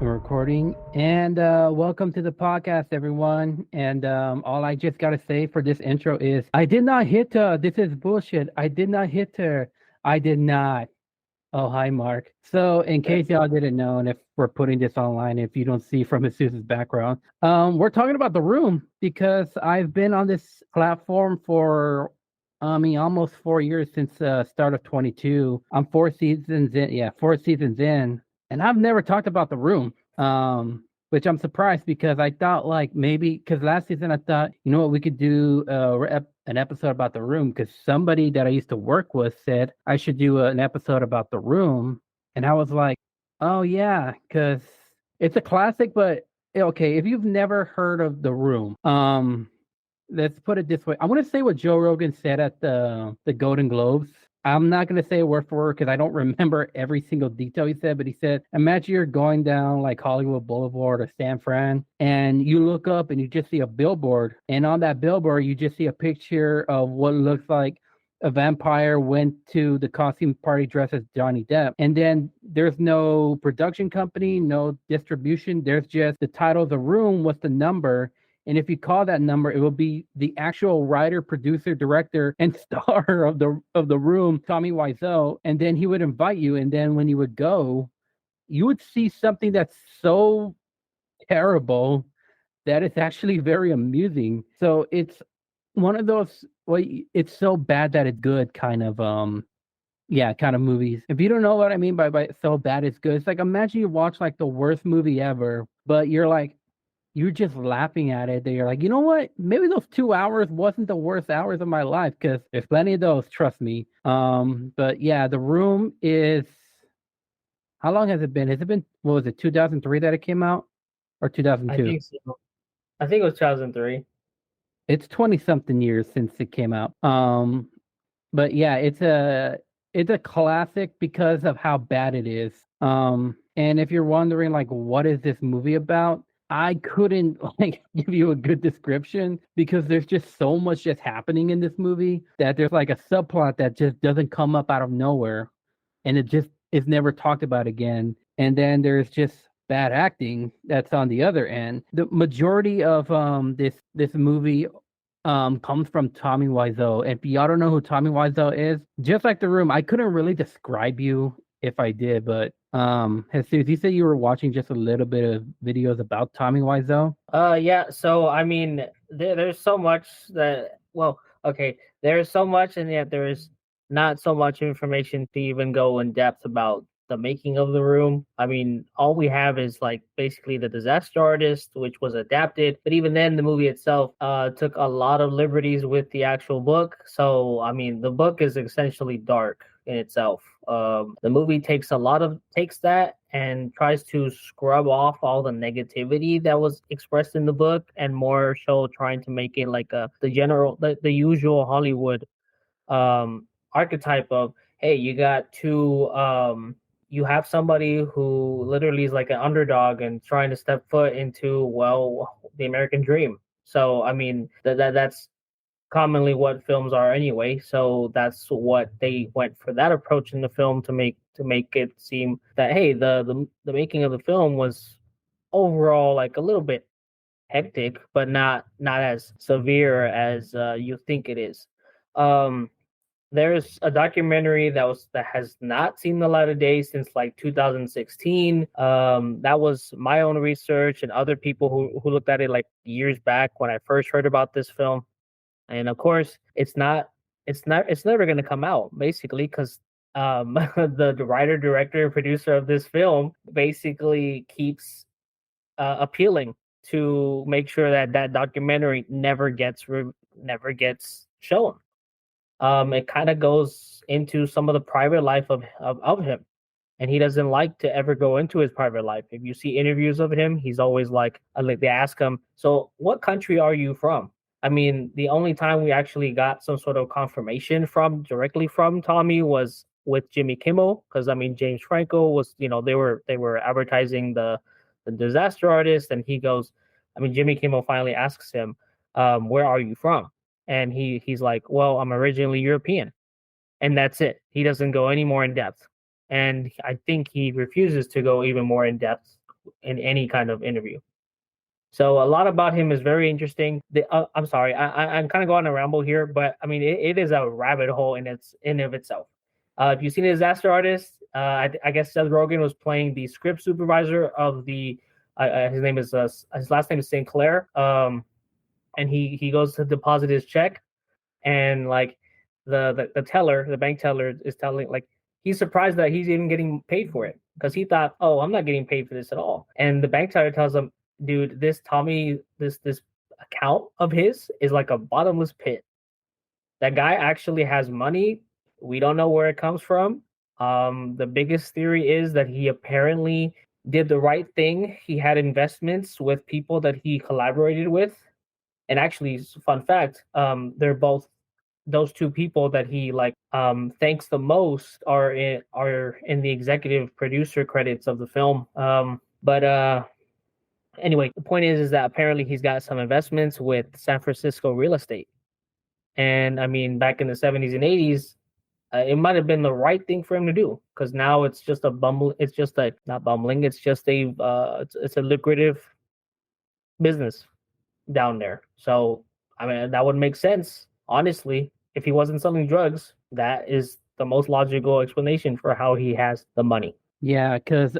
We're recording. And welcome to the podcast, everyone. And all I just got to say for this intro is I did not hit her. This is bullshit. I did not hit her. I did not. Oh, hi, Mark. So, in case y'all didn't know, and if we're putting this online, if you don't see from Jesus' background, we're talking about The Room because I've been on this platform for, almost 4 years since start of 22. I'm 4 seasons in. Yeah, 4 seasons in, and I've never talked about The Room. Which I'm surprised because I thought like maybe because last season I thought you know what we could do an episode about The Room because somebody that I used to work with said I should do an episode about The Room, and I was like, oh yeah, because it's a classic. But okay, if you've never heard of The Room, let's put it this way. I want to say what Joe Rogan said at the Golden Globes. I'm not going to say word for word because I don't remember every single detail he said, but he said, imagine you're going down like Hollywood Boulevard or San Fran, and you look up and you just see a billboard. And on that billboard, you just see a picture of what looks like a vampire went to the costume party dressed as Johnny Depp. And then there's no production company, no distribution. There's just the title of The Room, what's the number. And if you call that number, it will be the actual writer, producer, director, and star of the Room, Tommy Wiseau. And then he would invite you. And then when you would go, you would see something that's so terrible that it's actually very amusing. So it's one of those well, it's so bad that it's good kind of kind of movies. If you don't know what I mean by so bad it's good, it's like imagine you watch like the worst movie ever, but you're just laughing at it. That you're like, you know what? Maybe those 2 hours wasn't the worst hours of my life because there's plenty of those. Trust me. But yeah, The Room is. How long has it been? Has it been? What was it? 2003 that it came out, or I 2002? think so. I think it was 2003. It's 20 something years since it came out. But yeah, it's a classic because of how bad it is. And if you're wondering like what is this movie about? I couldn't like give you a good description because there's just so much just happening in this movie that there's like a subplot that just doesn't come up out of nowhere and it just is never talked about again. And then there's just bad acting that's on the other end. The majority of this movie comes from Tommy Wiseau. And if y'all don't know who Tommy Wiseau is, just like The Room, I couldn't really describe you if I did, but Jesus, you said you were watching just a little bit of videos about Tommy Wiseau. Yeah. So I mean, there's so much that. Well, okay. There's so much, and yet there's not so much information to even go in depth about the making of The Room. I mean, all we have is like basically the Disaster Artist, which was adapted. But even then, the movie itself took a lot of liberties with the actual book. So I mean, the book is essentially dark in itself. The movie takes that and tries to scrub off all the negativity that was expressed in the book, and more so trying to make it like the usual Hollywood archetype of, hey, you have somebody who literally is like an underdog and trying to step foot into the American dream. So I mean that's commonly what films are anyway. So that's what they went for that approach in the film to make it seem that, hey, the making of the film was overall like a little bit hectic, but not as severe as you think it is. Um, there's a documentary that has not seen the light of day since like 2016. That was my own research and other people who looked at it like years back when I first heard about this film. And of course it's never going to come out, basically, because the writer, director, producer of this film basically keeps appealing to make sure that that documentary never gets shown. It kind of goes into some of the private life of him, and he doesn't like to ever go into his private life. If you see interviews of him, he's always like they ask him, so what country are you from? I mean, the only time we actually got some sort of confirmation directly from Tommy was with Jimmy Kimmel, because I mean James Franco was, they were advertising the Disaster Artist, and he goes, I mean Jimmy Kimmel finally asks him, where are you from? And he's like, well, I'm originally European, and that's it. He doesn't go any more in depth, and I think he refuses to go even more in depth in any kind of interview. So a lot about him is very interesting. I'm sorry, I'm kind of going on a ramble here, but I mean it is a rabbit hole in of itself. If you've seen Disaster Artist, I guess Seth Rogen was playing the script supervisor of the. His last name is Sinclair. And he goes to deposit his check, and like the teller, the bank teller, is telling like he's surprised that he's even getting paid for it because he thought, oh, I'm not getting paid for this at all. And the bank teller tells him, dude, this account of his is like a bottomless pit. That guy actually has money. We don't know where it comes from. The biggest theory is that he apparently did the right thing. He had investments with people that he collaborated with. And actually, fun fact, they're both those two people that he thanks the most are in the executive producer credits of the film. But anyway, the point is that apparently he's got some investments with San Francisco real estate. And I mean, back in the 70s and 80s, it might have been the right thing for him to do because now it's just it's just not bumbling. It's just it's a lucrative business down there. So, I mean, that would make sense. Honestly, if he wasn't selling drugs, that is the most logical explanation for how he has the money. Yeah, because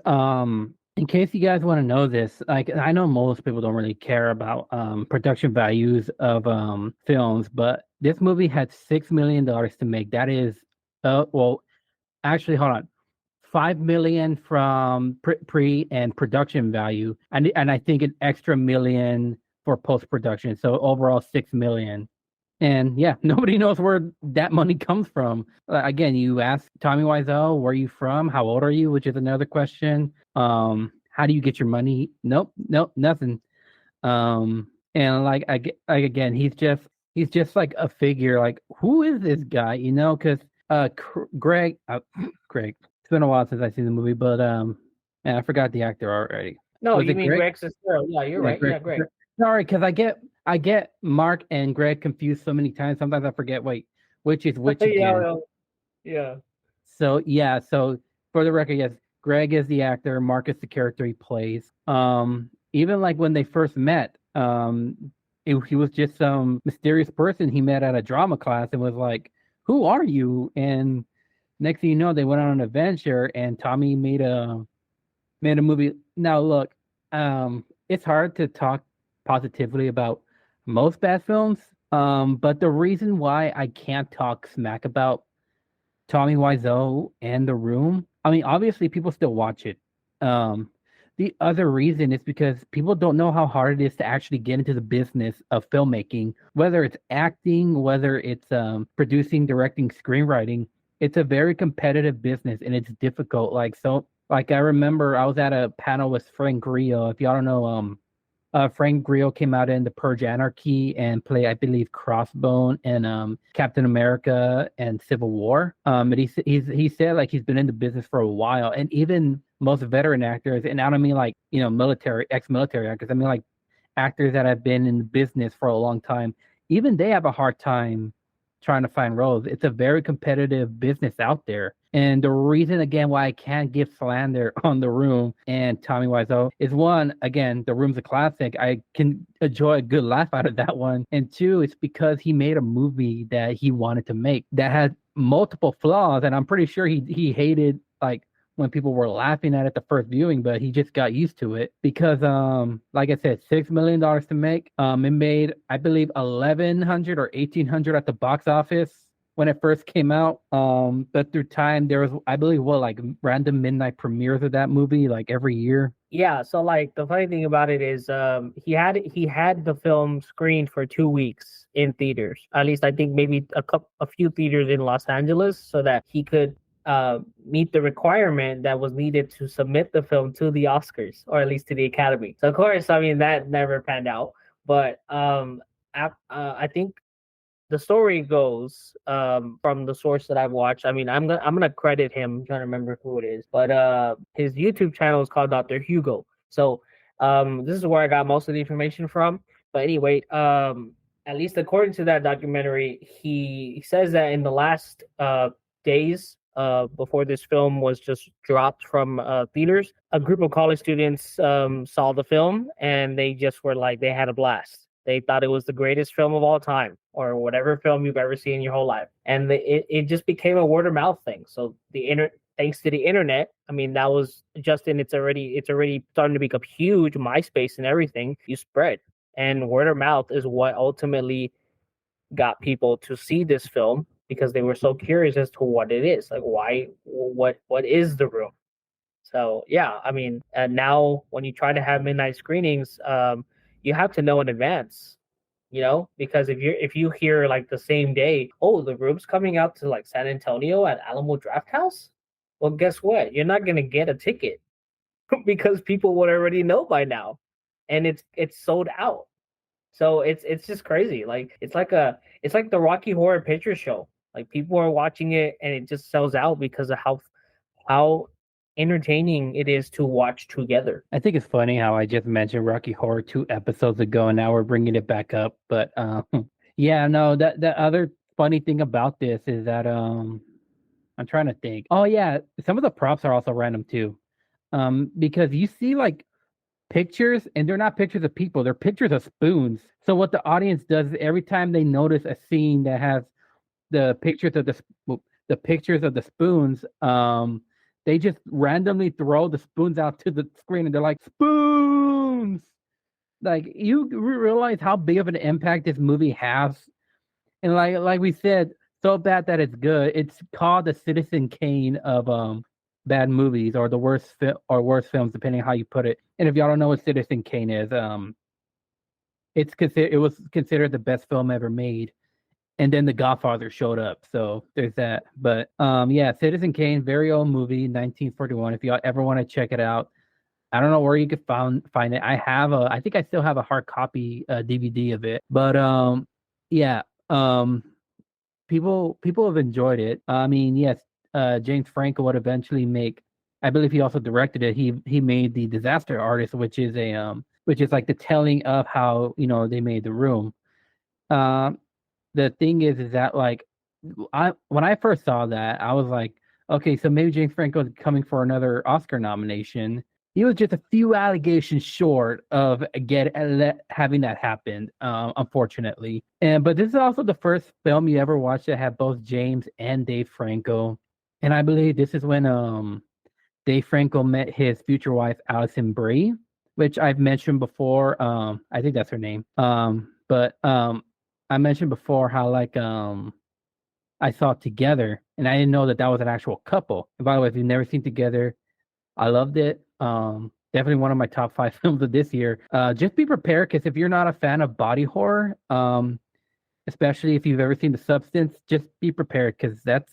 in case you guys want to know this, like I know most people don't really care about production values of films, but this movie had $6 million to make. That is, well, actually, hold on, 5 million from pre and production value, and I think an extra million for post production. So overall, 6 million. And yeah, nobody knows where that money comes from. Again, you ask Tommy Wiseau, where are you from? How old are you? Which is another question. How do you get your money? Nope, nothing. And again, he's just like a figure. Like, who is this guy? You know, because Greg, Greg. It's been a while since I've seen the movie, but and I forgot the actor already. No, you mean Greg Sestero? Yeah, you're right. Greg, yeah, Greg. Sorry, because I get Mark and Greg confused so many times. Sometimes I forget. Wait, which is which again? Yeah. So yeah. So for the record, yes, Greg is the actor. Mark is the character he plays. Even like when they first met, he was just some mysterious person he met at a drama class and was like, "Who are you?" And next thing you know, they went on an adventure, and Tommy made a movie. Now look, it's hard to talk positively about most bad films. But the reason why I can't talk smack about Tommy Wiseau and The Room, I mean, obviously people still watch it. The other reason is because people don't know how hard it is to actually get into the business of filmmaking, whether it's acting, whether it's producing, directing, screenwriting. It's a very competitive business and it's difficult. Like I remember I was at a panel with Frank Grillo. If y'all don't know, Frank Grillo came out in The Purge Anarchy and played, I believe, Crossbone and Captain America and Civil War. But he said like he's been in the business for a while, and even most veteran actors, and I don't mean like ex-military actors. I mean like actors that have been in the business for a long time. Even they have a hard time trying to find roles. It's a very competitive business out there. And the reason, again, why I can't give slander on The Room and Tommy Wiseau is one, again, The Room's a classic. I can enjoy a good laugh out of that one. And two, it's because he made a movie that he wanted to make that had multiple flaws. And I'm pretty sure he hated like when people were laughing at it the first viewing, but he just got used to it because like I said, $6 million to make. It made, I believe, 1,100 or 1,800 at the box office when it first came out. But through time there was, I believe, like random midnight premieres of that movie like every year. Yeah, so like the funny thing about it is he had the film screened for 2 weeks in theaters. At least I think maybe a few theaters in Los Angeles so that he could meet the requirement that was needed to submit the film to the Oscars, or at least to the Academy. So of course, I mean, that never panned out. But I think the story goes from the source that I've watched. I mean, I'm gonna credit him. I'm trying to remember who it is, but his YouTube channel is called Dr. Hugo. So this is where I got most of the information from. But anyway, at least according to that documentary, he says that in the last days before this film was just dropped from theaters. A group of college students saw the film and they just were like, they had a blast. They thought it was the greatest film of all time, or whatever film you've ever seen in your whole life, and it just became a word of mouth thing. So thanks to the internet, I mean, that was Justin. It's already starting to become huge. MySpace and everything, you spread, and word of mouth is what ultimately got people to see this film because they were so curious as to what it is. Like, why, what is The Room? So yeah, I mean, now when you try to have midnight screenings, you have to know in advance, because if you hear like the same day, oh, The Room's coming out to like San Antonio at Alamo Draft House, well, guess what? You're not gonna get a ticket because people would already know by now, and it's sold out. So it's just crazy. Like it's like the Rocky Horror Picture Show. Like people are watching it and it just sells out because of how entertaining it is to watch together. I think it's funny how I just mentioned Rocky Horror 2 episodes ago, and now we're bringing it back up. But yeah, no, the other funny thing about this is that I'm trying to think. Oh yeah, some of the props are also random too. Because you see like pictures, and they're not pictures of people; they're pictures of spoons. So what the audience does is every time they notice a scene that has the pictures of the pictures of the spoons, they just randomly throw the spoons out to the screen, and they're like spoons. Like you realize how big of an impact this movie has, and like we said, so bad that it's good. It's called the Citizen Kane of bad movies, or the worst films, depending on how you put it. And if y'all don't know what Citizen Kane is, it was considered the best film ever made, and then The Godfather showed up. So there's that. But yeah, Citizen Kane, very old movie, 1941. If y'all ever want to check it out, I don't know where you could find it. I think I still have a hard copy DVD of it. But yeah, people have enjoyed it. I mean, yes, James Franco would eventually make. I believe he also directed it. He made The Disaster Artist, which is like the telling of how they made The Room. Um, the thing is that like I when I first saw that, I was like, okay, so maybe James Franco is coming for another Oscar nomination. He was just a few allegations short of having that happen, unfortunately. But this is also the first film you ever watched that had both James and Dave Franco, and I believe this is when Dave Franco met his future wife Alison Brie, which I've mentioned before. I think that's her name. But I mentioned before how like I saw Together, and I didn't know that was an actual couple. And by the way, if you've never seen Together, I loved it. Definitely one of my top 5 films of this year. Just be prepared, because if you're not a fan of body horror, especially if you've ever seen The Substance, just be prepared, because that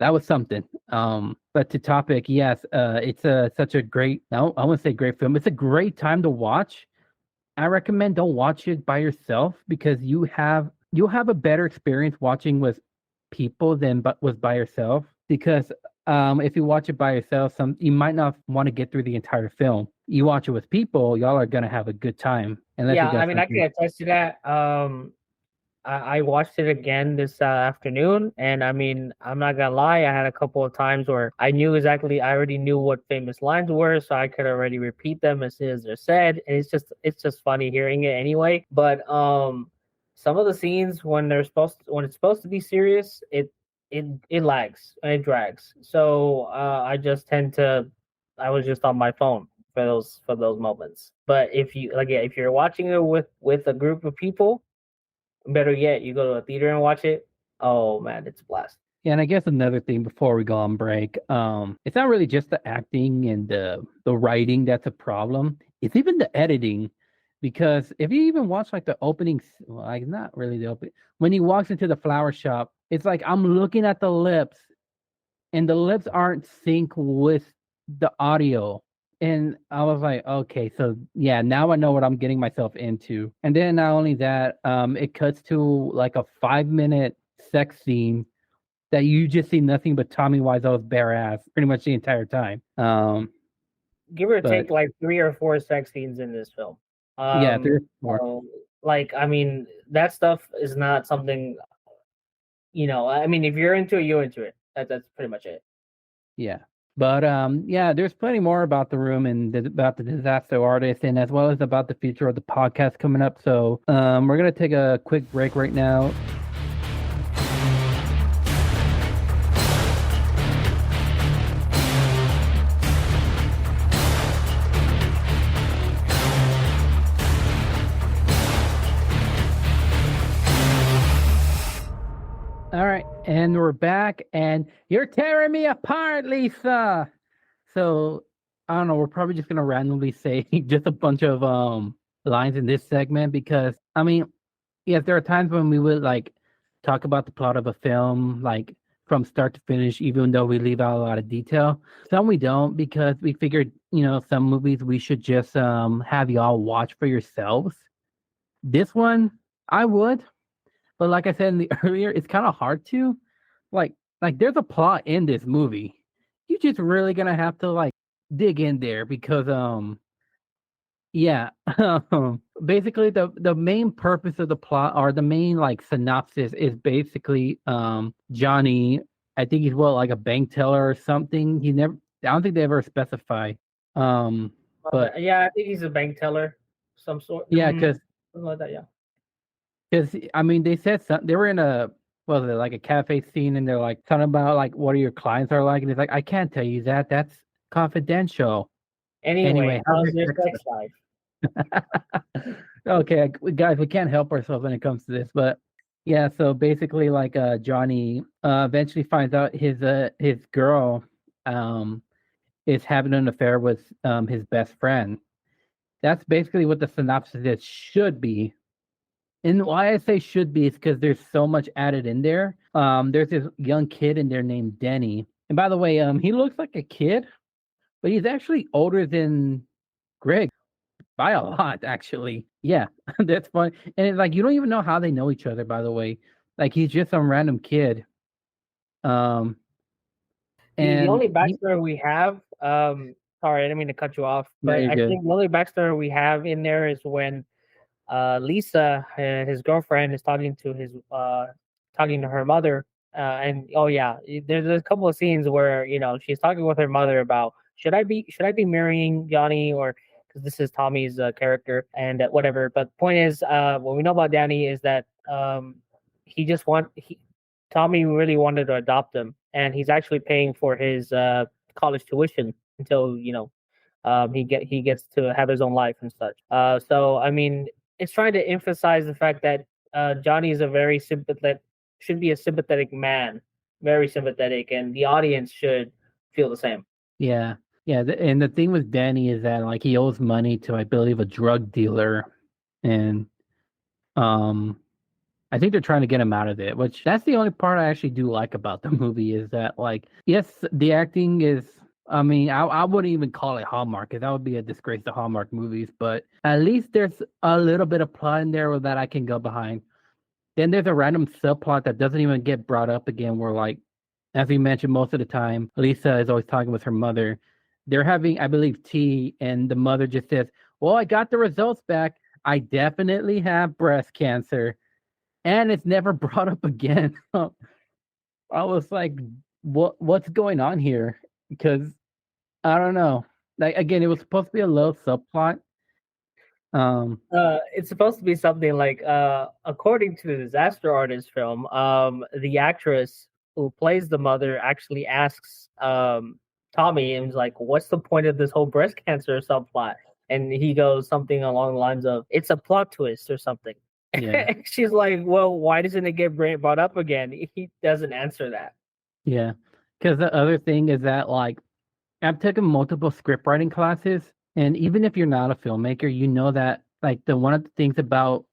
was something. But to topic, yes, it's such a great. I wouldn't say great film. It's a great time to watch. I recommend don't watch it by yourself, because you'll have a better experience watching with people than was by yourself. Because if you watch it by yourself, you might not want to get through the entire film. You watch it with people, y'all are gonna have a good time. Unless you Yeah, I got mean, I can something. attest to that. I watched it again this afternoon, and I mean, I'm not gonna lie, I had a couple of times where I already knew what famous lines were, so I could already repeat them as soon as they're said, and it's just funny hearing it anyway. But some of the scenes when it's supposed to be serious, it lags and it drags. So I was just on my phone for those moments. But if you're watching it with a group of people, better yet, you go to a theater and watch it. Oh man, it's a blast. Yeah, and I guess another thing before we go on break, it's not really just the acting and the writing that's a problem. It's even the editing, because if you even watch like the opening, well, like not really the opening, when he walks into the flower shop, it's like I'm looking at the lips, and the lips aren't sync with the audio. And I was like, okay, so yeah, now I know what I'm getting myself into. And then not only that, it cuts to like a 5-minute sex scene that you just see nothing but Tommy Wiseau's bare ass pretty much the entire time. Give or But take like 3 or 4 sex scenes in this film. yeah, 3 or 4. So, like, I mean, that stuff is not something. I mean, if you're into it, you're into it. That's pretty much it. Yeah. But yeah, there's plenty more about the room and about the disaster artist, and as well as about the future of the podcast coming up. So we're gonna take a quick break right now. All right, and we're back, and you're tearing me apart, Lisa. So I don't know. We're probably just gonna randomly say just a bunch of lines in this segment because I mean, yes, there are times when we would like talk about the plot of a film like from start to finish, even though we leave out a lot of detail. Some we don't because we figured, some movies we should just have y'all watch for yourselves. This one, I would. But like I said in the earlier, it's kind of hard to, like, there's a plot in this movie. You just really gonna have to like dig in there because yeah, basically the main purpose of the plot or the main like synopsis is basically Johnny. I think he's like a bank teller or something. He never. I don't think they ever specify. But Yeah, I think he's a bank teller, some sort. yeah, because Something like that. Yeah. I mean, they said something. They were in a what was it like a cafe scene, and they're like talking about like what are your clients are like, and it's like I can't tell you that. That's confidential. Anyway, Anyway, how's how's your your sex sex life? life? Okay, guys, we can't help ourselves when it comes to this, but yeah. So basically, like Johnny eventually finds out his girl um is having an affair with his best friend. That's basically what the synopsis is should be. And why I say should be is because there's so much added in there. There's this young kid in there named Denny. And by the way, he looks like a kid, but he's actually older than Greg by a lot, actually. Yeah, that's fun. And it's like you don't even know how they know each other, by the way. Like he's just some random kid. Um, The and only he, backstory we have, sorry, I didn't mean to cut you off, no, but you're I good. think the only backstory we have in there is when Lisa, his girlfriend, is talking to her mother, and oh yeah, there's a couple of scenes where she's talking with her mother about should I be marrying Johnny or because this is Tommy's character and whatever. But point is, what we know about Danny is that he just want he Tommy really wanted to adopt him, and he's actually paying for his college tuition until he gets to have his own life and such. So I mean, it's trying to emphasize the fact that Johnny is a very sympathetic, should be a sympathetic man, very sympathetic, and the audience should feel the same. Yeah, yeah. And the thing with Danny is that like he owes money to, I believe, a drug dealer, and um, I think they're trying to get him out of it, which that's the only part I actually do like about the movie is that like yes, the acting is I mean, I wouldn't even call it Hallmark because that would be a disgrace to Hallmark movies, but at least there's a little bit of plot in there that I can go behind. Then there's a random subplot that doesn't even get brought up again where like as we mentioned most of the time, Lisa is always talking with her mother. They're having, I believe, tea, and the mother just says, well, I got the results back. I definitely have breast cancer and it's never brought up again. I was like, what's going on here? Because I don't know. Like again, it was supposed to be a little subplot. It's supposed to be something like, according to the Disaster Artist film, the actress who plays the mother actually asks Tommy and is like, "What's the point of this whole breast cancer subplot?" And he goes something along the lines of, "It's a plot twist or something." Yeah, She's like, "Well, why doesn't it get brought up again?" He doesn't answer that. yeah. Because the other thing is that like I've taken multiple script writing classes, and even if you're not a filmmaker, you know that like the one of the things about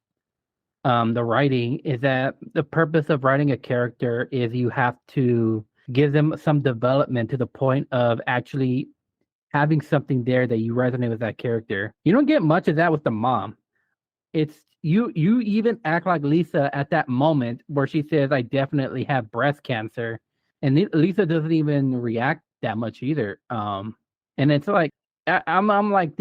the writing is that the purpose of writing a character is you have to give them some development to the point of actually having something there that you resonate with that character. You don't get much of that with the mom. It's you even act like Lisa at that moment where she says, I definitely have breast cancer. And Lisa doesn't even react that much either. And it's like I'm like,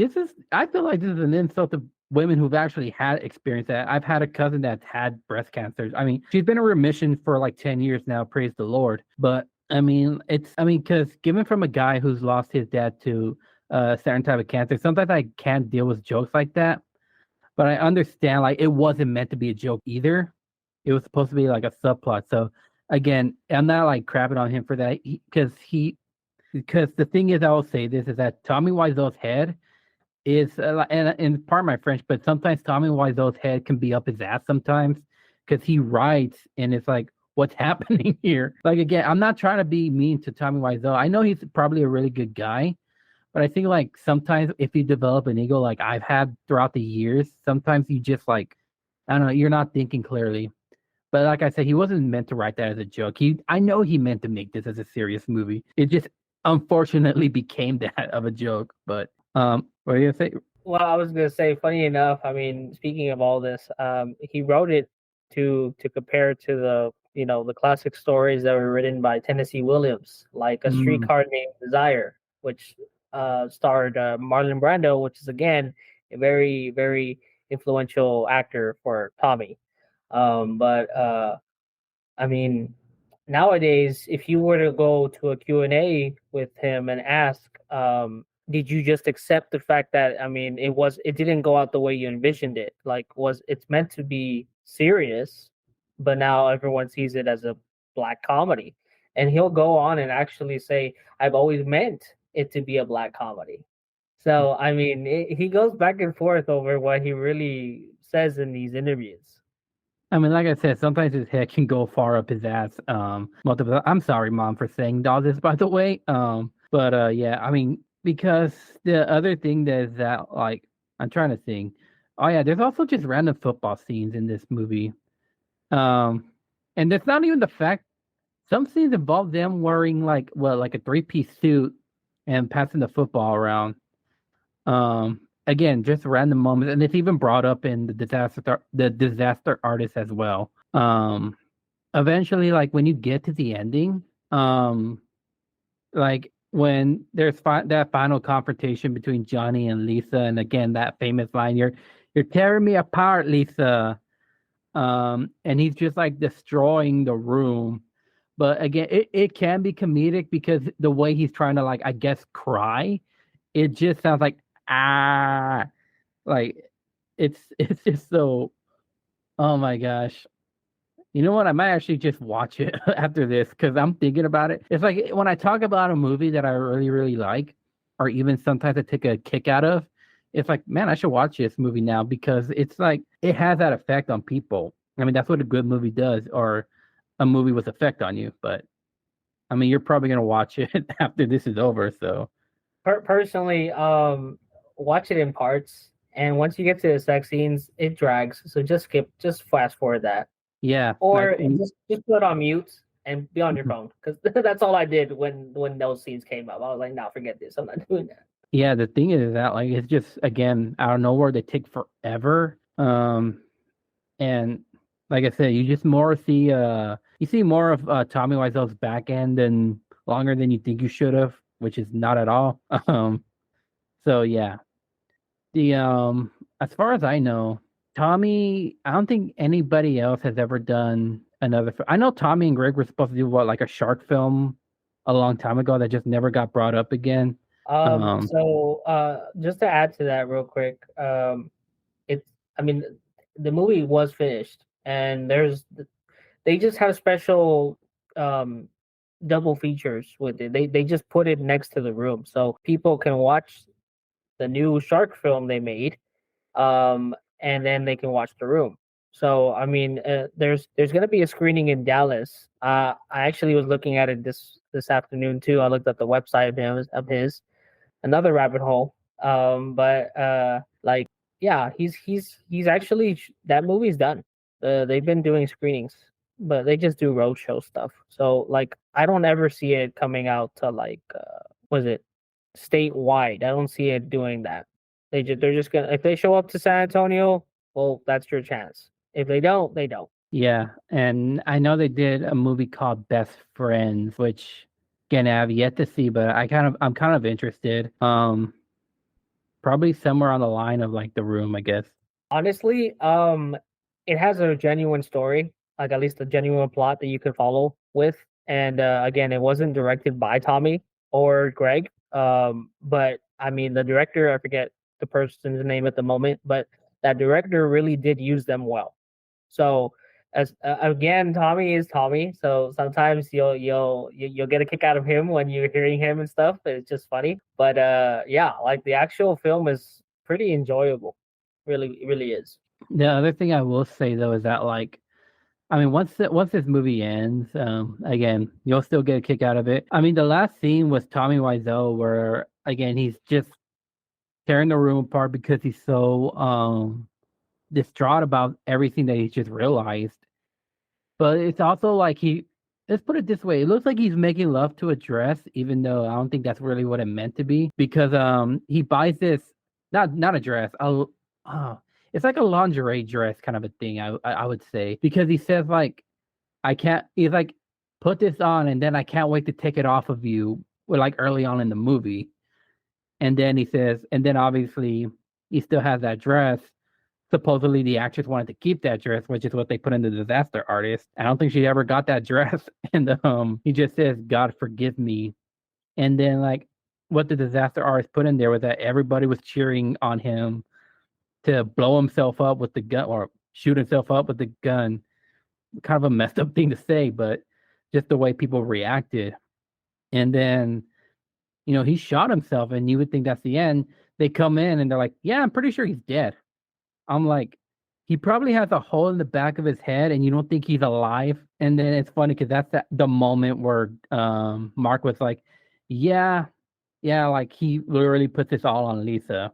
I feel like this is an insult to women who've actually had experience that. I've had a cousin that's had breast cancer. I mean, she's been in remission for like 10 years now, praise the Lord. But because given from a guy who's lost his dad to a certain type of cancer, sometimes I can't deal with jokes like that. But I understand, like, it wasn't meant to be a joke either. It was supposed to be like a subplot. So again, I'm not like crapping on him for that because the thing is, I will say this is that Tommy Wiseau's head is and pardon my French, but sometimes Tommy Wiseau's head can be up his ass sometimes because he writes and it's like, what's happening here? Like again, I'm not trying to be mean to Tommy Wiseau. I know he's probably a really good guy, but I think like sometimes if you develop an ego like I've had throughout the years, sometimes you just like I don't know, you're not thinking clearly. But like I said, he wasn't meant to write that as a joke. I know he meant to make this as a serious movie. It just unfortunately became that of a joke. But what do you say? Well, I was gonna say, funny enough, I mean, speaking of all this, he wrote it to compare to the classic stories that were written by Tennessee Williams, like A Mm, Streetcar Named Desire, which starred Marlon Brando, which is again a very very influential actor for Tommy. But I mean, nowadays, if you were to go to a Q&A with him and ask, did you just accept the fact that, I mean, it didn't go out the way you envisioned it? Like, it's meant to be serious, but now everyone sees it as a black comedy. And he'll go on and actually say, I've always meant it to be a black comedy. So, I mean, he goes back and forth over what he really says in these interviews. I mean, like I said, sometimes his head can go far up his ass. Multiple. I'm sorry, mom, for saying all this, by the way. But yeah, I mean, because the other thing that is that, like, I'm trying to think. Oh yeah, there's also just random football scenes in this movie. Um, and it's not even the fact. Some scenes involve them wearing like a three-piece suit and passing the football around. Again, just random moments, and it's even brought up in the disaster artist as well. Eventually, like when you get to the ending, like when there's that final confrontation between Johnny and Lisa, and again that famous line, "You're tearing me apart, Lisa." And he's just like destroying the room. But again, it can be comedic because the way he's trying to like I guess cry, it just sounds like ah like it's just so oh my gosh. You know what? I might actually just watch it after this because I'm thinking about it. It's like when I talk about a movie that I really, really like, or even sometimes I take a kick out of, it's like, man, I should watch this movie now because it's like it has that effect on people. I mean, that's what a good movie does, or a movie with effect on you. But I mean, you're probably gonna watch it after this is over. So Personally, watch it in parts, and once you get to the sex scenes, it drags. So just fast forward that, yeah, or just put it on mute and be on your mhm. phone, because that's all I did when those scenes came up. I was like, no, forget this. I'm not doing that. Yeah, the thing is that like it's just again out of nowhere they take forever. And like I said, you see more of Tommy Wiseau's back end and longer than you think you should have, which is not at all. So yeah. The as far as I know, Tommy, I don't think anybody else has ever done I know Tommy and Greg were supposed to do what like a shark film a long time ago that just never got brought up again. Um Just to add to that real quick, it's I mean, the movie was finished, and they just have special um double features with it. They just put it next to the room so people can watch the new shark film they made, and then they can watch The Room. So I mean, there's gonna be a screening in Dallas. I actually was looking at it this afternoon too. I looked at the website of his, another rabbit hole. But like, yeah, he's actually that movie's done. They've been doing screenings, but they just do roadshow stuff. So like, I don't ever see it coming out to like, was it statewide? I don't see it doing that. They're just gonna, if they show up to San Antonio, well, that's your chance. If they don't, they don't. yeah, and I know they did a movie called Best Friends, which again I have yet to see, but I'm kind of interested. Probably somewhere on the line of like The Room, I guess. Honestly, it has a genuine story, like at least a genuine plot that you can follow with. And again, it wasn't directed by Tommy or Greg. But I mean, the director, I forget the person's name at the moment, but that director really did use them well. So as again, Tommy is Tommy. So sometimes you'll get a kick out of him when you're hearing him and stuff. It's just funny. But yeah, like the actual film is pretty enjoyable. Really, it really is. The other thing I will say though is that like I mean once this movie ends, again, you'll still get a kick out of it. I mean the last scene was Tommy Wiseau where again he's just tearing the room apart because he's so distraught about everything that he's just realized. But it's also like let's put it this way, it looks like he's making love to a dress, even though I don't think that's really what it meant to be. Because he buys this not a dress, uh, it's like a lingerie dress kind of a thing, I would say. Because he says like I can't he's like, put this on and then I can't wait to take it off of you, like early on in the movie. And then he says, and then obviously he still has that dress. Supposedly the actress wanted to keep that dress, which is what they put in the disaster artist. I don't think she ever got that dress. And he just says, God forgive me. And then like what the disaster artist put in there was that everybody was cheering on him to blow himself up with the gun or shoot himself up with the gun. Kind of a messed up thing to say, but just the way people reacted. And then, he shot himself and you would think that's the end. They come in and they're like, yeah, I'm pretty sure he's dead. I'm like, he probably has a hole in the back of his head, and you don't think he's alive. And then it's funny because that's the moment where Mark was like, "Yeah, yeah," like he literally puts this all on Lisa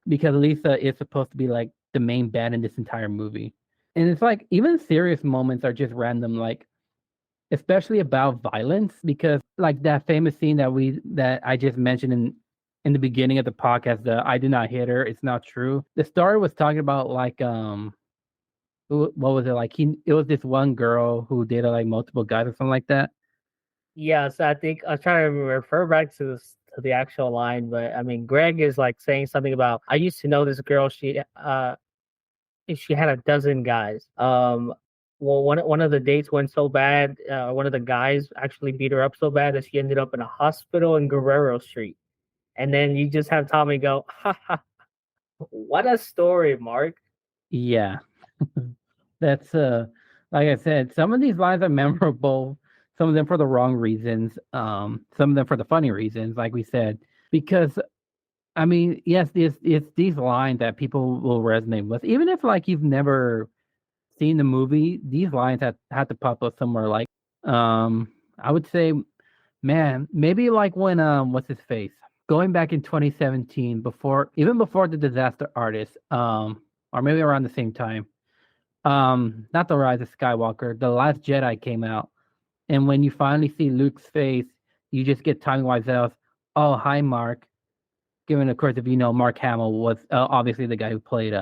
because Lisa is supposed to be like the main bad in this entire movie. And it's like even serious moments are just random, like especially about violence because like that famous scene that I just mentioned in the beginning of the podcast, the I did not hit her, it's not true. The story was talking about like what was it like it was this one girl who dated like multiple guys or something like that. Yes, I think I was trying to refer back to this to the actual line, but I mean, Greg is like saying something about I used to know this girl. She had a dozen guys. Well, one of the dates went so bad. One of the guys actually beat her up so bad that she ended up in a hospital in Guerrero Street. And then you just have Tommy go, ha ha, what a story, Mark. Yeah. That's like I said, some of these lines are memorable, some of them for the wrong reasons, some of them for the funny reasons, like we said. Because I mean, yes, it's these lines that people will resonate with. Even if like you've never seen the movie, these lines had to pop up somewhere like I would say, man, maybe like when what's his face? Going back in 2017, before the disaster artist, or maybe around the same time. Not the Rise of Skywalker, the Last Jedi came out, and when you finally see Luke's face, you just get Tommy Wiseau's, "Oh, hi, Mark." Given, of course, if you know, Mark Hamill was obviously the guy who played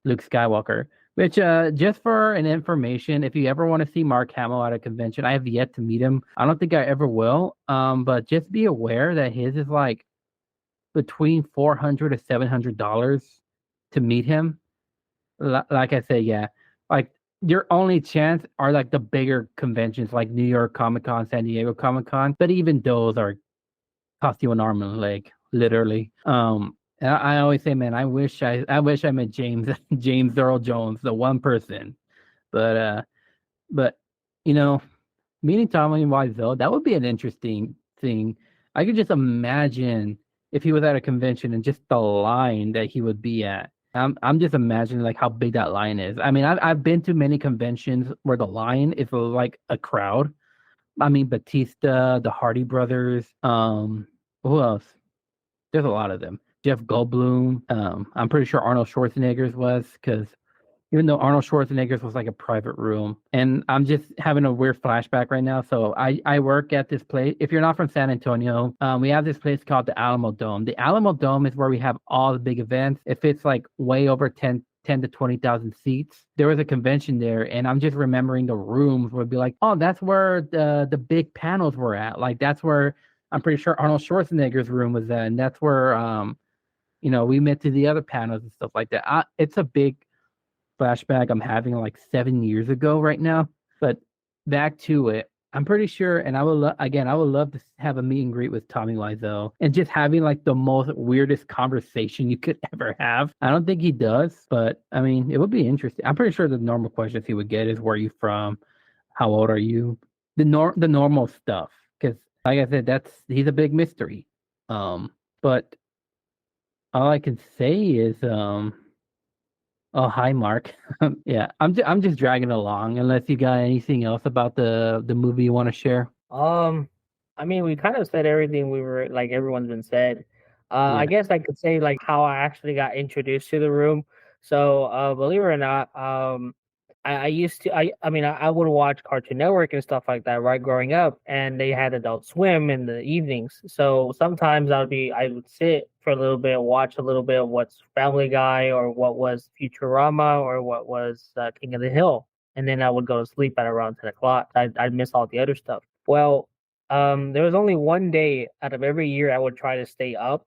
Luke Skywalker. Which, just for an information, if you ever want to see Mark Hamill at a convention, I have yet to meet him. I don't think I ever will. But just be aware that his is like between $400 to $700 to meet him. Like I said, yeah, like your only chance are like the bigger conventions like New York Comic Con, San Diego Comic Con, but even those are cost you an arm and a leg, literally. And I always say, man, I wish I met James James Earl Jones, the one person, but you know, meeting Tommy Wiseau, that would be an interesting thing. I could just imagine if he was at a convention and just the line that he would be at. I'm just imagining like how big that line is. I mean, I've been to many conventions where the line is like a crowd. I mean, Batista, the Hardy Brothers, who else? There's a lot of them. Jeff Goldblum. I'm pretty sure Arnold Schwarzenegger's was because even though Arnold Schwarzenegger's was like a private room. And I'm just having a weird flashback right now. So I work at this place. If you're not from San Antonio, we have this place called the Alamo Dome. The Alamo Dome is where we have all the big events. If it's like way over 10 to 20,000 seats. There was a convention there, and I'm just remembering the rooms would be like, oh, that's where the big panels were at. Like that's where I'm pretty sure Arnold Schwarzenegger's room was at, and that's where we met to the other panels and stuff like that. It's a big flashback I'm having like 7 years ago right now. But back to it. I'm pretty sure, and again, I would love to have a meet and greet with Tommy Wiseau and just having like the most weirdest conversation you could ever have. I don't think he does, but I mean, it would be interesting. I'm pretty sure the normal questions he would get is, "Where are you from? How old are you?" The normal stuff. Because, like I said, he's a big mystery. But all I can say is, oh, hi, Mark. Yeah, I'm just dragging along. Unless you got anything else about the movie you want to share. Um, I mean, we kind of said everything we were like everyone's been said. I Yeah, guess I could say like how I actually got introduced to the room. So, believe it or not, I used to I mean I would watch Cartoon Network and stuff like that right growing up, and they had Adult Swim in the evenings. So sometimes I would sit for a little bit, watch a little bit of what's Family Guy or what was Futurama or what was King of the Hill, and then I would go to sleep at around 10 o'clock. I'd miss all the other stuff. Well, there was only one day out of every year I would try to stay up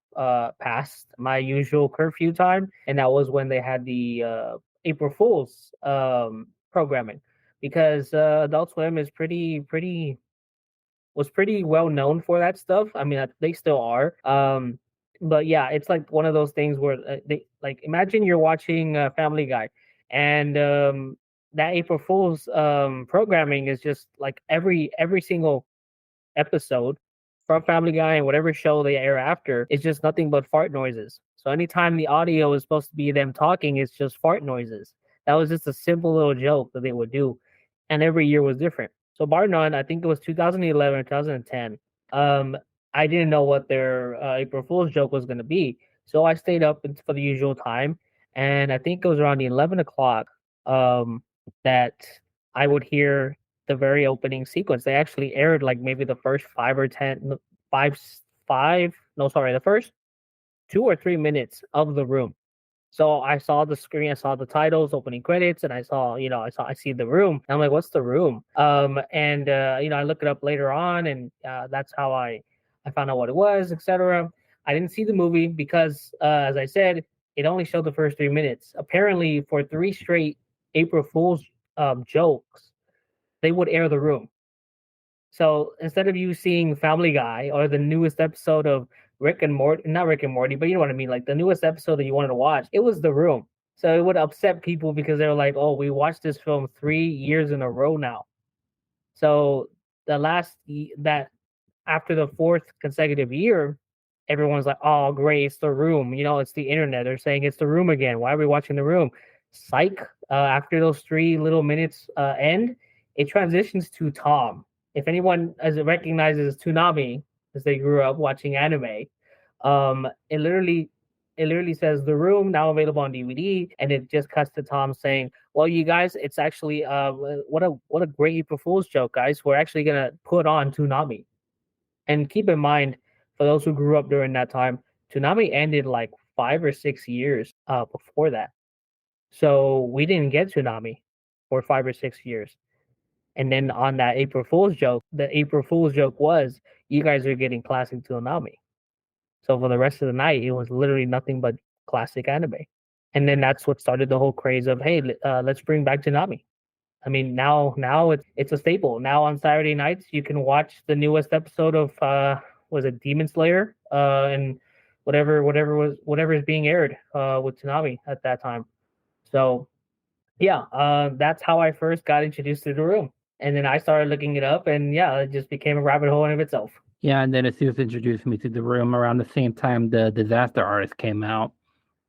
past my usual curfew time, and that was when they had the April Fools programming, because Adult Swim is pretty was pretty well known for that stuff. I mean, they still are. But yeah, it's like one of those things where they like imagine you're watching Family Guy, and that April Fools programming is just like every single episode from Family Guy and whatever show they air after is just nothing but fart noises. So anytime the audio is supposed to be them talking, it's just fart noises. That was just a simple little joke that they would do, and every year was different. So bar none, I think it was 2011 or 2010. I didn't know what their April Fool's joke was going to be, so I stayed up for the usual time, and I think it was around the 11 o'clock that I would hear the very opening sequence. They actually aired like maybe the first 5, no, sorry, the first 2 or 3 minutes of the room. So I saw the screen, I saw the titles, opening credits, and I see the room. And I'm like, what's the room? And I look it up later on, and that's how I found out what it was, etc. I didn't see the movie because, as I said, it only showed the first 3 minutes. Apparently, for 3 straight April Fool's jokes, they would air the room. So instead of you seeing Family Guy or the newest episode of Rick and Morty, not Rick and Morty, but you know what I mean, like the newest episode that you wanted to watch, it was The Room. So it would upset people because they were like, "Oh, we watched this film 3 years in a row now." So that after the fourth consecutive year, everyone's like, "Oh, great, it's The Room." It's the internet. They're saying it's The Room again. Why are we watching The Room? Psych. After those 3 little minutes end, it transitions to Tom. If anyone as it recognizes Toonami, as they grew up watching anime, it literally says The Room now available on DVD, and it just cuts to Tom saying, "Well, you guys, it's actually what a great April Fool's joke, guys. We're actually gonna put on Toonami." And keep in mind, for those who grew up during that time, Toonami ended like 5 or 6 years before that. So we didn't get Toonami for 5 or 6 years. And then on that April Fool's joke, the April Fool's joke was, you guys are getting classic Toonami. So for the rest of the night, it was literally nothing but classic anime. And then that's what started the whole craze of, hey, let's bring back Toonami. I mean, now it's a staple. Now on Saturday nights, you can watch the newest episode of was it Demon Slayer and whatever is being aired with Toonami at that time. So yeah, that's how I first got introduced to the room, and then I started looking it up, and yeah, it just became a rabbit hole in of itself. yeah, and then Asus introduced me to the room around the same time the Disaster Artist came out,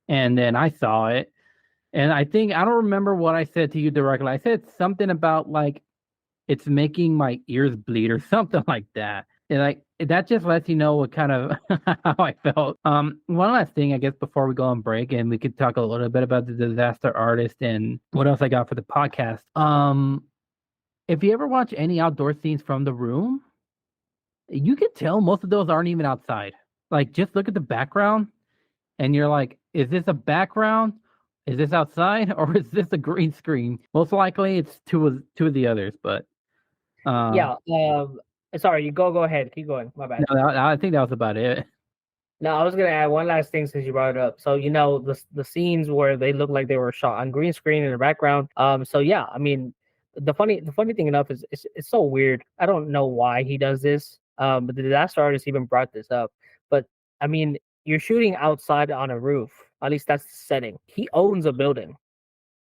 and then I saw it, and I think I don't remember what I said to you directly. I said something about like it's making my ears bleed or something like that. And like that just lets you know what kind of how I felt. One last thing, I guess, before we go on break, and we could talk a little bit about the Disaster Artist and what else I got for the podcast. If you ever watch any outdoor scenes from the room, you can tell most of those aren't even outside. Like just look at the background, and you're like, is this a background? Is this outside or is this a green screen? Most likely, it's two of the others, but. Yeah. Sorry, you go ahead. Keep going. My bad. No, I think that was about it. No, I was gonna add one last thing since you brought it up. So the scenes where they look like they were shot on green screen in the background. So yeah, I mean the funny thing enough is it's so weird. I don't know why he does this. But the disaster artist even brought this up. But I mean, you're shooting outside on a roof. At least that's the setting. He owns a building.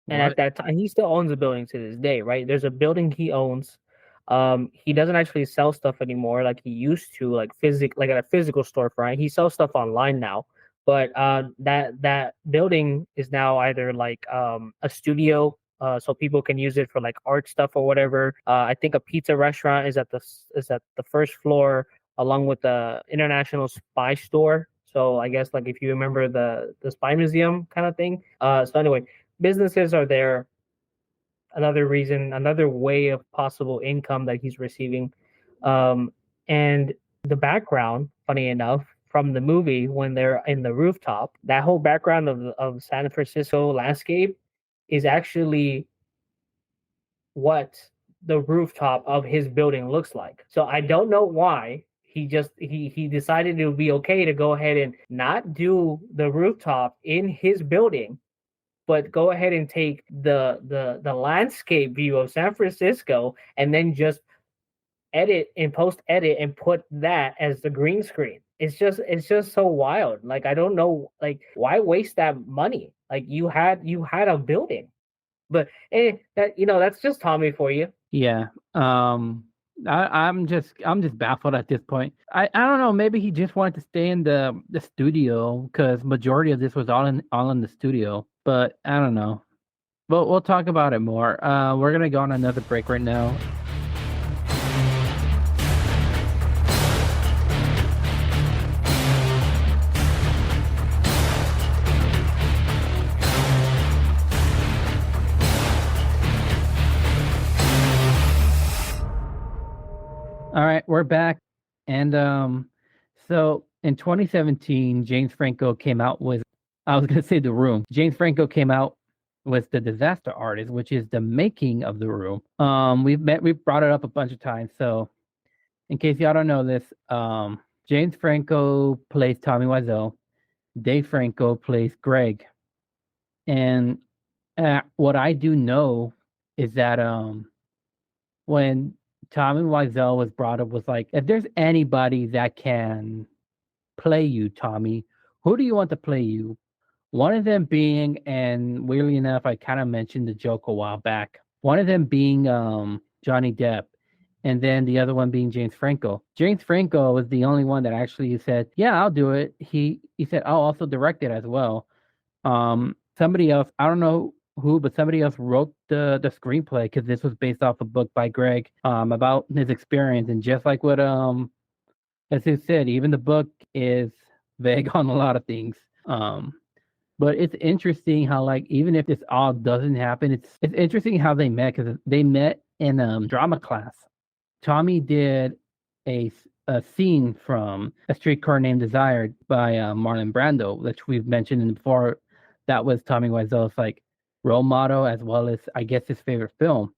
And at What? that time, he still owns a building to this day, right? There's a building he owns. He doesn't actually sell stuff anymore like he used to, like at a physical storefront. He sells stuff online now. But that building is now either like a studio, so people can use it for like art stuff or whatever. I think a pizza restaurant is at the first floor, along with the International Spy Store. So I guess like if you remember the spy museum kind of thing. So anyway, businesses are there. Another reason, another way of possible income that he's receiving. And the background, funny enough, from the movie when they're in the rooftop, that whole background of San Francisco landscape is actually what the rooftop of his building looks like. So I don't know why he decided it would be okay to go ahead and not do the rooftop in his building, but go ahead and take the landscape view of San Francisco and then just edit and post edit and put that as the green screen. It's just so wild. Like I don't know, like why waste that money? Like you had a building. But that that's just Tommy for you. Yeah. I'm just baffled at this point. I don't know. Maybe he just wanted to stay in the studio because majority of this was all in the studio. But I don't know. But we'll talk about it more. We're gonna go on another break right now. All right, we're back, and so in 2017, James Franco came out with. I was gonna say The Room. James Franco came out with The Disaster Artist, which is the making of The Room. We've brought it up a bunch of times. So in case y'all don't know this, James Franco plays Tommy Wiseau. Dave Franco plays Greg. And what I do know is that when Tommy Wiseau was brought up, was like, if there's anybody that can play you, Tommy, who do you want to play you? One of them being, and weirdly enough, I kind of mentioned the joke a while back. One of them being Johnny Depp, and then the other one being James Franco. James Franco was the only one that actually said, "Yeah, I'll do it." He said, "I'll also direct it as well." Somebody else, I don't know who, but somebody else wrote the screenplay because this was based off a book by Greg about his experience, and just like what as he said, even the book is vague on a lot of things. But it's interesting how, like, even if this all doesn't happen, it's interesting how they met because they met in drama class. Tommy did a scene from A Streetcar Named Desire by Marlon Brando, which we've mentioned before. That was Tommy Wiseau's like role model as well as I guess his favorite film.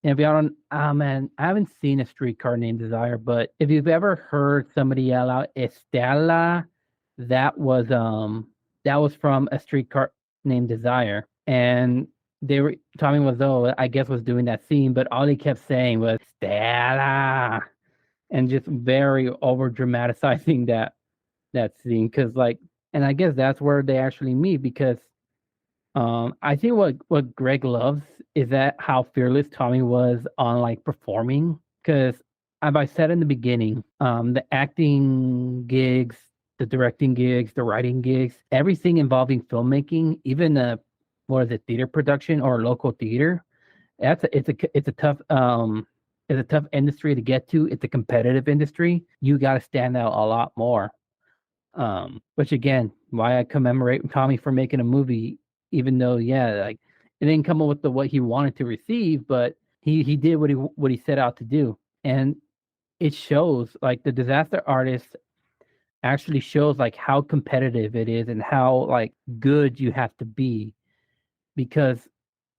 And if y'all don't, man, I haven't seen A Streetcar Named Desire, but if you've ever heard somebody yell out Estella, that was from A Streetcar Named Desire, and Tommy Wiseau, I guess, was doing that scene, but all he kept saying was Stella, and just very over dramatizing that scene, because like, and I guess that's where they actually meet because I think what Greg loves is that how fearless Tommy was on like performing, because as I said in the beginning, the acting gigs, the directing gigs, the writing gigs, everything involving filmmaking, even what is it, theater production or local theater, it's a tough industry to get to. It's a competitive industry. You got to stand out a lot more. Which again, why I commemorate Tommy for making a movie, even though like it didn't come up with what he wanted to receive, but he did what he set out to do, and it shows. Like The Disaster Artist actually shows like how competitive it is and how like good you have to be, because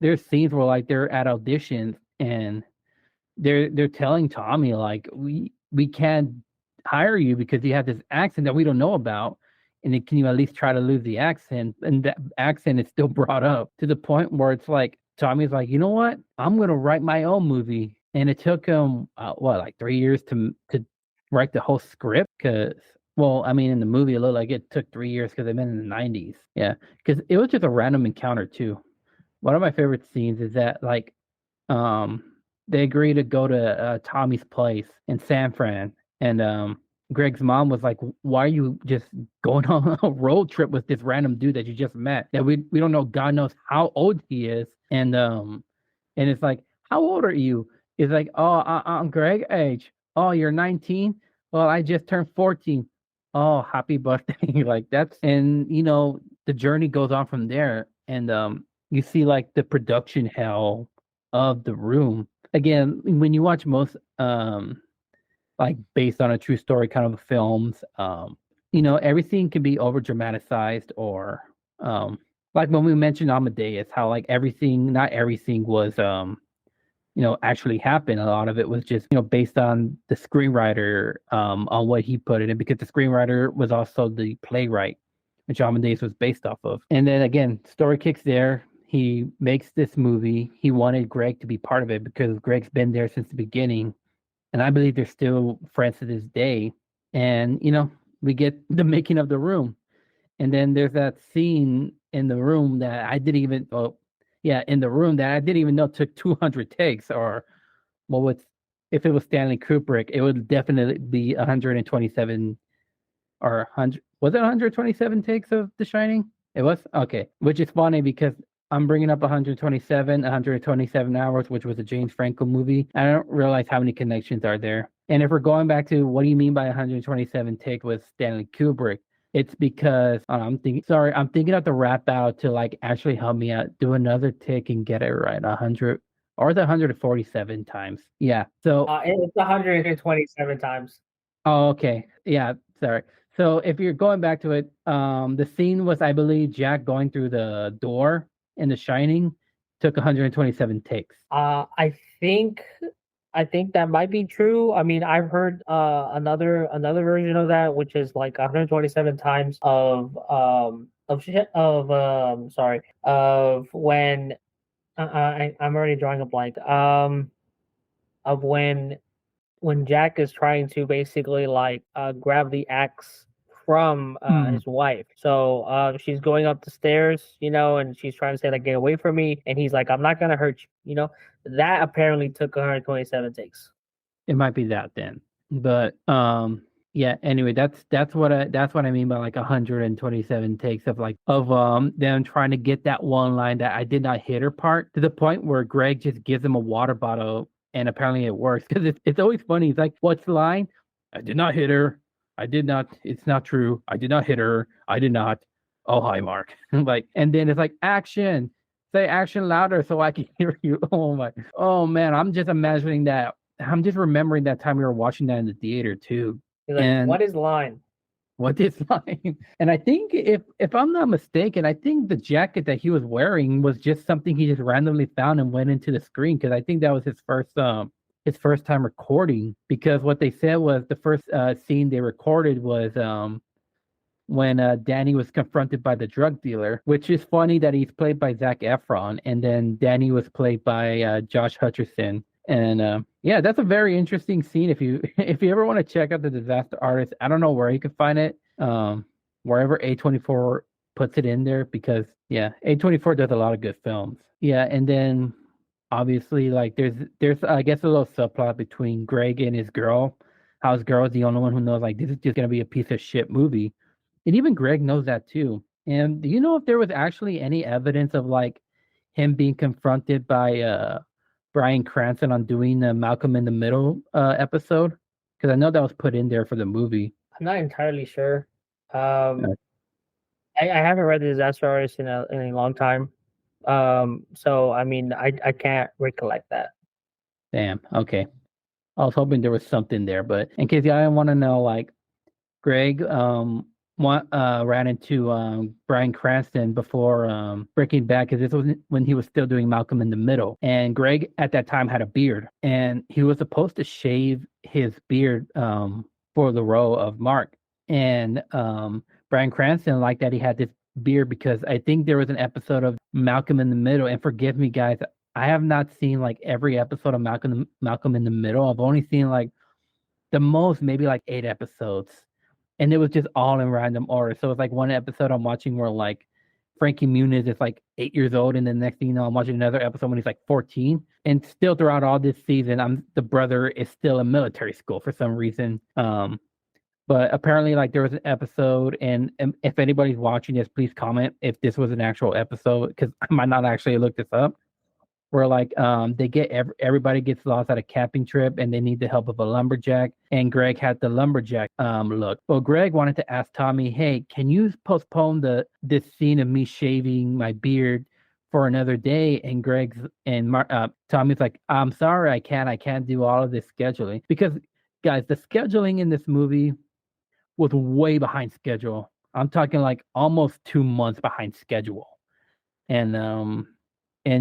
there's scenes where like they're at auditions and they're telling Tommy like we can't hire you because you have this accent that we don't know about, and then can you at least try to lose the accent? And that accent is still brought up to the point where it's like Tommy's like, you know what? I'm gonna write my own movie, and it took him like 3 years to write the whole script. Because, well, I mean, in the movie, it looked like it took 3 years because they've been in the '90s. Yeah, because it was just a random encounter too. One of my favorite scenes is that like um they agree to go to Tommy's place in San Fran, and Greg's mom was like, "Why are you just going on a road trip with this random dude that you just met? That we don't know, God knows how old he is." And it's like, "How old are you?" It's like, "Oh, I'm Greg age. Oh, you're 19. Well, I just turned 14. Oh, happy birthday!" Like that's, and the journey goes on from there, and you see like the production hell of The Room. Again, when you watch most like based on a true story kind of films, everything can be over dramatized, or like when we mentioned Amadeus, how like everything, not everything was actually happened. A lot of it was just, based on the screenwriter, on what he put in it, because the screenwriter was also the playwright, which Amadeus was based off of. And then again, story kicks there. He makes this movie. He wanted Greg to be part of it because Greg's been there since the beginning. And I believe they're still friends to this day. And, we get the making of The Room. And then there's that scene in The Room that I didn't even, oh, yeah, in The Room that I didn't even know took 200 takes, or, well, if it was Stanley Kubrick, it would definitely be 127, or 100, was it 127 takes of The Shining? It was? Okay. Which is funny because I'm bringing up 127 hours, which was a James Franco movie. I don't realize how many connections are there. And if we're going back to what do you mean by 127 take with Stanley Kubrick, it's because I'm thinking of the rap out to like actually help me out, do another take and get it right. 100 or the 147 times. Yeah. So it's 127 times. oh, okay. Yeah, sorry. So if you're going back to it, the scene was, I believe, Jack going through the door in The Shining took 127 takes. I think that might be true. I mean, I've heard another version of that, which is like 127 times of when I'm already drawing a blank. Of when Jack is trying to basically like grab the axe from his wife. So she's going up the stairs, and she's trying to say like, "Get away from me," and he's like, "I'm not gonna hurt you." That apparently took 127 takes. It might be that then. But yeah, anyway, that's what I mean by like 127 takes of them trying to get that one line that I did not hit her part, to the point where Greg just gives him a water bottle, and apparently it works, because it's always funny. He's like, "What's the line? I did not hit her. I did not. It's not true. I did not hit her. I did not. Oh, hi, Mark." Like, and then it's like, "Action. Say action louder so I can hear you." Oh my. Oh man, I'm just imagining that. I'm just remembering that time we were watching that in the theater too. He's like, And "What is line?" what is line? And I think, if I'm not mistaken, I think the jacket that he was wearing was just something he just randomly found and went into the screen, because I think that was his first time recording, because what they said was the first scene they recorded was when Danny was confronted by the drug dealer, which is funny that he's played by Zac Efron, and then Danny was played by Josh Hutcherson. And yeah, that's a very interesting scene. If you if you ever want to check out The Disaster Artist, I don't know where you can find it. Wherever A24 puts it in there, because yeah, A24 does a lot of good films. Yeah, and then obviously like there's I guess a little subplot between Greg and his girl. How his girl is the only one who knows like this is just gonna be a piece of shit movie. And even Greg knows that too. And do you know if there was actually any evidence of like him being confronted by Bryan Cranston on doing the Malcolm in the Middle episode? Because I know that was put in there for the movie. I'm not entirely sure. I haven't read the Disaster Artist in a long time. So I mean, I can't recollect that. Damn. Okay. I was hoping there was something there, but in case y'all want to know, like Greg ran into Bryan Cranston before Breaking Bad, because this was when he was still doing Malcolm in the Middle, and Greg at that time had a beard, and he was supposed to shave his beard for the role of Mark, and Bryan Cranston liked that he had this beard because I think there was an episode of Malcolm in the Middle, and forgive me, guys, I have not seen like every episode of Malcolm in the Middle. I've only seen like the most maybe like 8 episodes, and it was just all in random order. So it's like one episode I'm watching where like Frankie Muniz is like 8 years old, and then the next thing you know, I'm watching another episode when he's like 14. And still throughout all this season, the brother is still in military school for some reason. But apparently, like there was an episode, and if anybody's watching this, please comment if this was an actual episode because I might not actually look this up. Where like they get everybody gets lost at a camping trip and they need the help of a lumberjack, and Greg had the lumberjack look. Well, Greg wanted to ask Tommy, hey, can you postpone this scene of me shaving my beard for another day? And Tommy's like, I'm sorry, I can't do all of this scheduling because guys, the scheduling in this movie was way behind schedule. I'm talking like almost 2 months behind schedule. And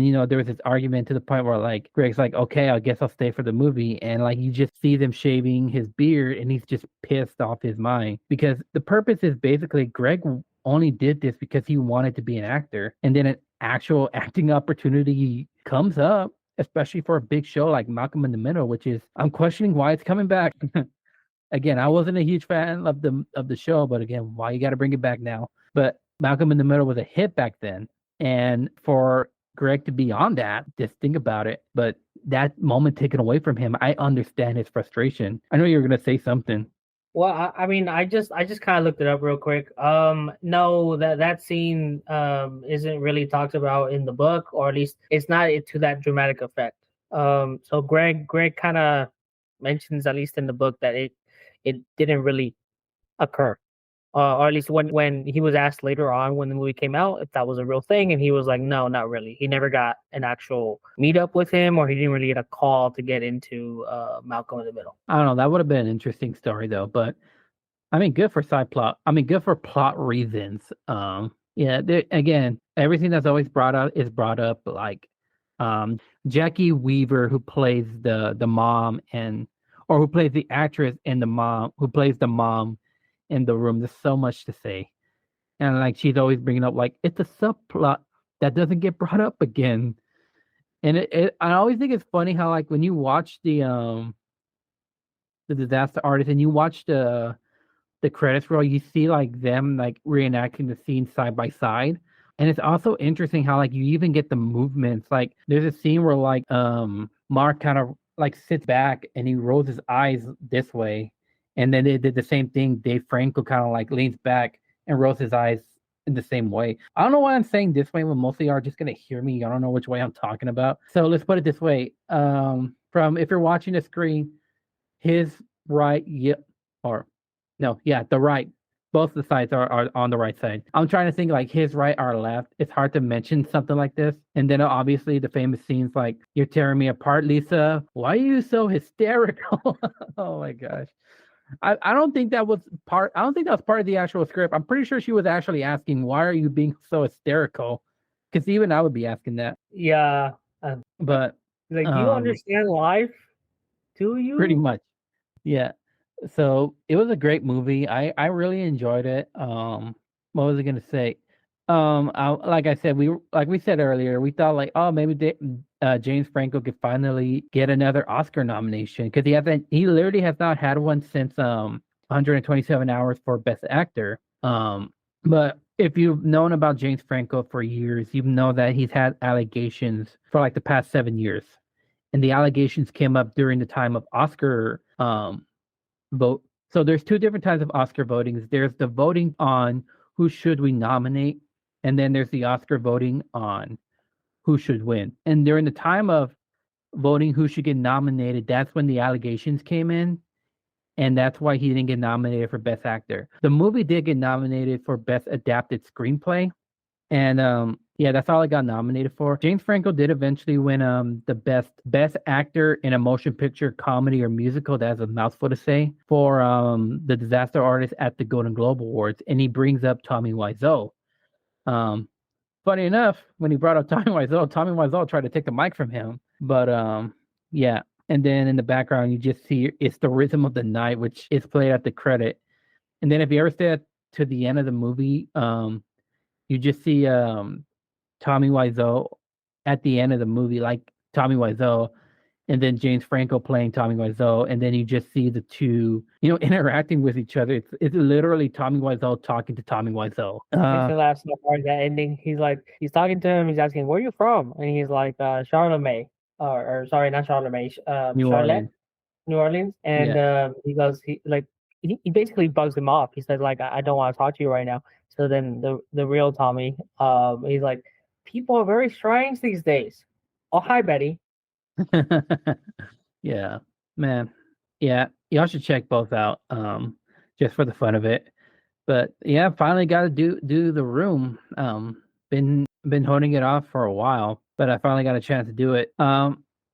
you know, there was this argument to the point where like Greg's like, okay, I guess I'll stay for the movie. And like you just see them shaving his beard and he's just pissed off his mind because the purpose is basically Greg only did this because he wanted to be an actor. And then an actual acting opportunity comes up, especially for a big show like Malcolm in the Middle, which is I'm questioning why it's coming back. Again, I wasn't a huge fan of the show, but again, why you got to bring it back now? But Malcolm in the Middle was a hit back then, and for Greg to be on that, just think about it. But that moment taken away from him, I understand his frustration. I know you're gonna say something. Well, I mean, I just kind of looked it up real quick. No, that scene isn't really talked about in the book, or at least it's not to that dramatic effect. So Greg kind of mentions, at least in the book, that it didn't really occur, or at least when he was asked later on when the movie came out if that was a real thing, and he was like, no, not really. He never got an actual meetup with him, or he didn't really get a call to get into Malcolm in the Middle. I don't know. That would have been an interesting story though. But I mean, good for side plot. I mean, good for plot reasons. Yeah. Again, everything that's always brought up is brought up. Like, Jackie Weaver, who plays the mom, or who plays the actress and the mom, who plays the mom in the room. There's so much to say, and like she's always bringing up like it's a subplot that doesn't get brought up again. And I always think it's funny how like when you watch the Disaster Artist and you watch the credits roll, you see like them like reenacting the scene side by side. And it's also interesting how like you even get the movements. Like there's a scene where like Mark kind of like sits back and he rolls his eyes this way. And then they did the same thing. Dave Franco kind of like leans back and rolls his eyes in the same way. I don't know why I'm saying this way when mostly are just gonna hear me. I don't know which way I'm talking about. So let's put it this way. From if you're watching the screen, his right, the right. Both the sides are on the right side. I'm trying to think like his right or left. It's hard to mention something like this. And then obviously the famous scenes like, you're tearing me apart, Lisa. Why are you so hysterical? Oh my gosh. I don't think that was part. I don't think that was part of the actual script. I'm pretty sure she was actually asking, "Why are you being so hysterical?" Because even I would be asking that. Yeah, But like, do you understand life? Do you? Pretty much, yeah. So it was a great movie. I really enjoyed it. What was I gonna say? Like I said, we said earlier, we thought like, oh, maybe James Franco could finally get another Oscar nomination because he literally has not had one since 127 Hours for Best Actor. But if you've known about James Franco for years, you know that he's had allegations for like the past 7 years, and the allegations came up during the time of Oscar vote. So there's two different types of Oscar votings. There's the voting on who should we nominate, and then there's the Oscar voting on who should win. And during the time of voting who should get nominated, that's when the allegations came in. And that's why he didn't get nominated for Best Actor. The movie did get nominated for Best Adapted Screenplay. And that's all it got nominated for. James Franco did eventually win the best actor in a motion picture, comedy, or musical. That's a mouthful to say for the Disaster Artist at the Golden Globe Awards. And he brings up Tommy Wiseau. Funny enough, when he brought up Tommy Wiseau tried to take the mic from him. But yeah. And then in the background, you just see it's the Rhythm of the Night, which is played at the credit. And then if you ever stay to the end of the movie, you just see Tommy Wiseau at the end of the movie, like Tommy Wiseau, and then James Franco playing Tommy Wiseau, and then you just see the two, interacting with each other. It's literally Tommy Wiseau talking to Tommy Wiseau. Makes me laugh so hard that ending. He's talking to him. He's asking, "Where are you from?" And he's like, "Charlemagne," or sorry, not Charlemagne, New Charlotte, Orleans. New Orleans. And Yeah. he goes, he basically bugs him off. He says like, I don't want to talk to you right now. So then the real Tommy, he's like, people are very strange these days. Oh, hi, Betty. Yeah, man. Yeah, y'all should check both out, just for the fun of it. But yeah, finally got to do the room. Been holding it off for a while, but I finally got a chance to do it.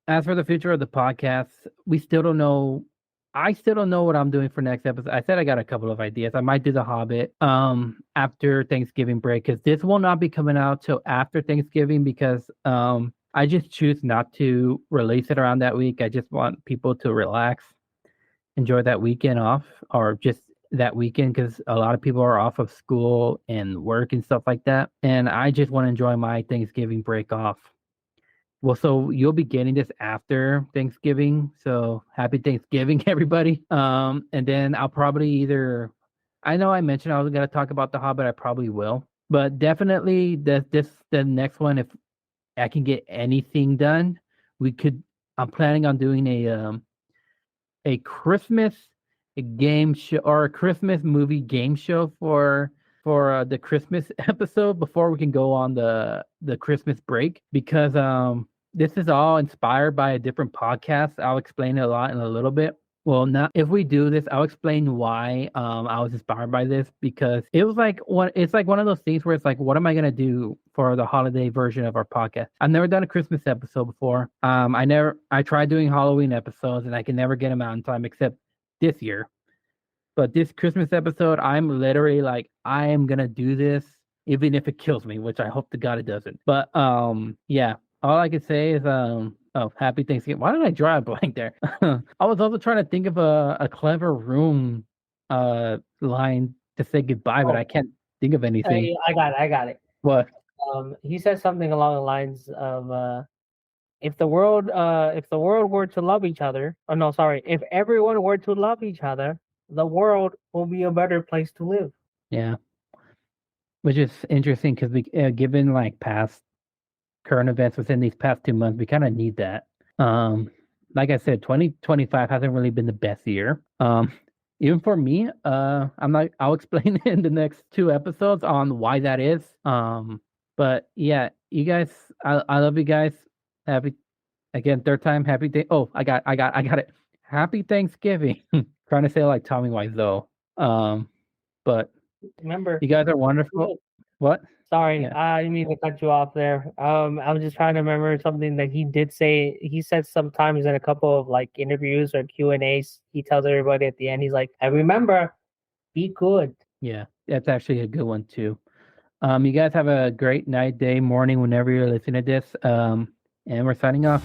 As for the future of the podcast, we still don't know. I still don't know what I'm doing for next episode. I said I got a couple of ideas. I might do the Hobbit after Thanksgiving break, because this will not be coming out till after Thanksgiving, because I just choose not to release it around that week. I just want people to relax, enjoy that weekend off, or just that weekend, because a lot of people are off of school and work and stuff like that. And I just want to enjoy my Thanksgiving break off. Well, so you'll be getting this after Thanksgiving. So happy Thanksgiving, everybody. And then I'll probably I know I mentioned I was gonna talk about the Hobbit. I probably will, but definitely the next one, if I can get anything done, we could. I'm planning on doing a Christmas game show, or a Christmas movie game show for the Christmas episode before we can go on the Christmas break, because this is all inspired by a different podcast. I'll explain it a lot in a little bit. Well, now if we do this, I'll explain why I was inspired by this, because it's like one of those things where it's like, what am I gonna do for the holiday version of our podcast? I've never done a Christmas episode before. I tried doing Halloween episodes and I can never get them out in time, except this year. But this Christmas episode, I'm literally like, I am gonna do this even if it kills me, which I hope to God it doesn't. But yeah, all I can say is oh, happy Thanksgiving. Why did I draw a blank there? I was also trying to think of a clever room line to say goodbye, but I Oh, can't think of anything. I got it. I got it. What? He says something along the lines of, if the world were to love each other, oh no, sorry, if everyone were to love each other, the world will be a better place to live. Yeah, which is interesting because given like past current events within these past 2 months, we kind of need that. Like I said, 2025 hasn't really been the best year. Even for me, I'll explain in the next two episodes on why that is. But yeah, you guys, I love you guys. Happy, again, third time, happy day. Oh, I got it. Happy Thanksgiving. Trying to say it like Tommy Wiseau. But Remember, you guys are wonderful. What? sorry, Yeah. I didn't mean to cut you off there. I was just trying to remember something that he did say. He said sometimes in a couple of like interviews or Q&As, he tells everybody at the end, he's like, and remember, be good. Yeah, that's actually a good one too. You guys have a great night, day, morning, whenever you're listening to this. And we're signing off.